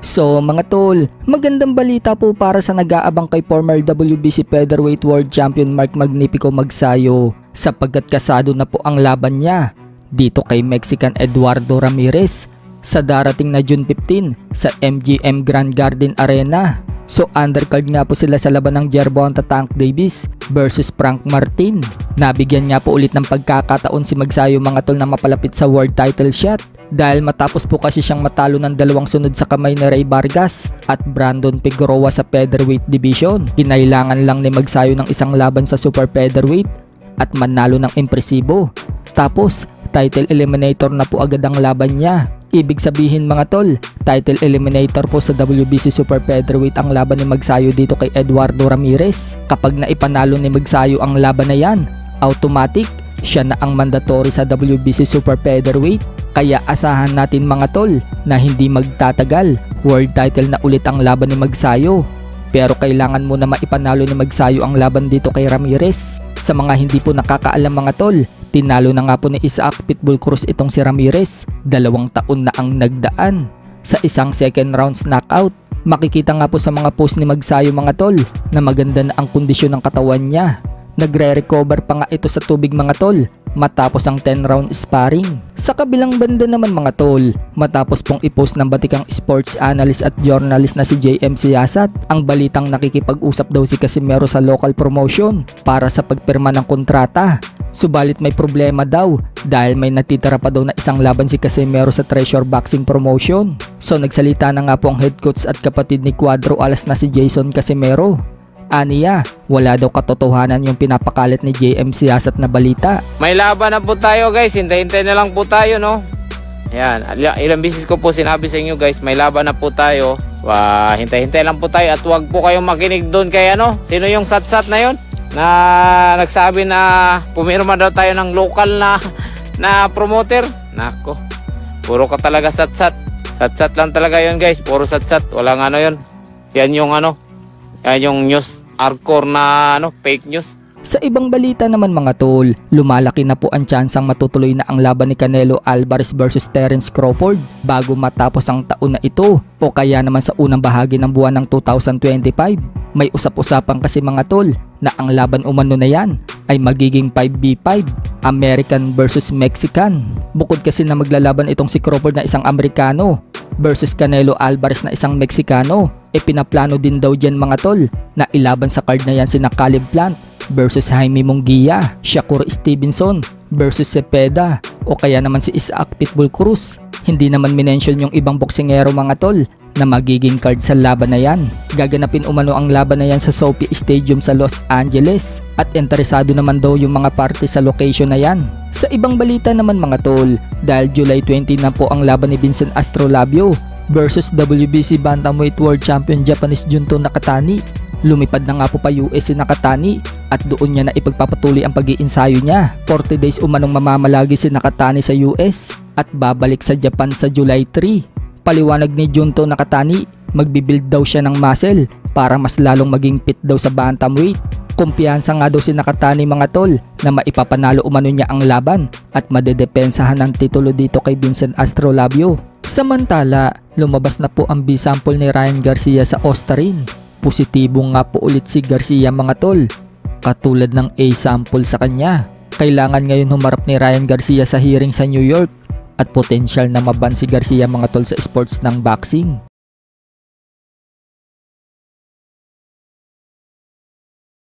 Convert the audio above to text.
So mga tol, magandang balita po para sa nag-aabang kay former WBC Featherweight World Champion Mark Magnifico Magsayo sapagkat kasado na po ang laban niya dito kay Mexican Eduardo Ramirez sa darating na June 15 sa MGM Grand Garden Arena. So undercard nga po sila sa laban ng Gervonta Tank Davis versus Frank Martin. Nabigyan nga po ulit ng pagkakataon si Magsayo mga tol na mapalapit sa world title shot dahil matapos po kasi siyang matalo ng dalawang sunod sa kamay ni Ray Vargas at Brandon Figueroa sa featherweight division. Kinailangan lang ni Magsayo ng isang laban sa super featherweight at manalo ng impresibo. Tapos title eliminator na po agad ang laban niya. Ibig sabihin mga tol, title eliminator po sa WBC Super Featherweight ang laban ni Magsayo dito kay Eduardo Ramirez. Kapag naipanalo ni Magsayo ang laban na yan, automatic siya na ang mandatory sa WBC Super Featherweight. Kaya asahan natin mga tol na hindi magtatagal, world title na ulit ang laban ni Magsayo. Pero kailangan muna maipanalo ni Magsayo ang laban dito kay Ramirez. Sa mga hindi po nakakaalam mga tol, tinalo na nga po ni Isaac Pitbull Cruz itong si Ramirez. 2 taon na ang nagdaan sa isang second rounds knockout. Makikita nga po sa mga post ni Magsayo mga tol na maganda na ang kondisyon ng katawan niya. Nagre-recover pa nga ito sa tubig mga tol matapos ang 10 round sparring. Sa kabilang banda naman mga tol, matapos pong ipost ng batikang sports analyst at journalist na si JM Siyasat ang balitang nakikipag-usap daw si Casimero sa local promotion para sa pagpirma ng kontrata. Subalit may problema daw dahil may natitira pa daw na isang laban si Casimero sa Treasure Boxing Promotion. So nagsalita na nga po ang head coach at kapatid ni Cuadro Alas na si Jason Casimero. Aniya, wala daw katotohanan yung pinapakalat ni JM Siyasat na balita. May laban na po tayo guys, hintay-hintay na lang po tayo no. Ayan, ilang beses ko po sinabi sa inyo guys, may laban na po tayo. Hintay-hintay lang po tayo at huwag po kayong makinig doon kay ano, sino yung satsat na yon na nagsabi na pumirma daw tayo ng local na promoter. Nako, puro ka talaga satsat. Satsat lang talaga yon guys, puro satsat, walang ano yon. Yan yung ano, yan yung news, hardcore na ano, fake news. Sa ibang balita naman mga tol, lumalaki na po ang tsansang matutuloy na ang laban ni Canelo Alvarez versus Terence Crawford bago matapos ang taon na ito o kaya naman sa unang bahagi ng buwan ng 2025. May usap-usapan kasi mga tol na ang laban umano na yan ay magiging 5v5, American versus Mexican. Bukod kasi na maglalaban itong si Crawford na isang Amerikano versus Canelo Alvarez na isang Meksikano, pinaplano din daw dyan mga tol na ilaban sa card na yan sina Caleb Plant versus Jaime Munguia, Shakur Stevenson versus Cepeda o kaya naman si Isaac Pitbull Cruz. Hindi naman minention yung ibang boksingero mga tol na magiging card sa laban na yan. Gaganapin umano ang laban na yan sa SoFi Stadium sa Los Angeles at interesado naman daw yung mga party sa location na yan. Sa ibang balita naman mga tol, dahil July 20 na po ang laban ni Vincent Astrolabio versus WBC Bantamweight World Champion Japanese Junto Nakatani. Lumipad na nga po pa US si Nakatani at doon niya na ipagpapatuloy ang pag-iinsayo niya. 40 days umanong mamamalagi si Nakatani sa US at babalik sa Japan sa July 3. Paliwanag ni Junto Nakatani, magbibuild daw siya ng muscle para mas lalong maging fit daw sa bantamweight. Kumpiyansa nga daw si Nakatani mga tol na maipapanalo umano niya ang laban at madedepensahan ng titulo dito kay Vincent Astrolabio. Samantala, lumabas na po ang B-sample ni Ryan Garcia sa Ostarine. Positibo nga po ulit si Garcia mga tol, katulad ng A-sample sa kanya. Kailangan ngayon humarap ni Ryan Garcia sa hearing sa New York at potensyal na maban si Garcia mga tol sa sports ng boxing.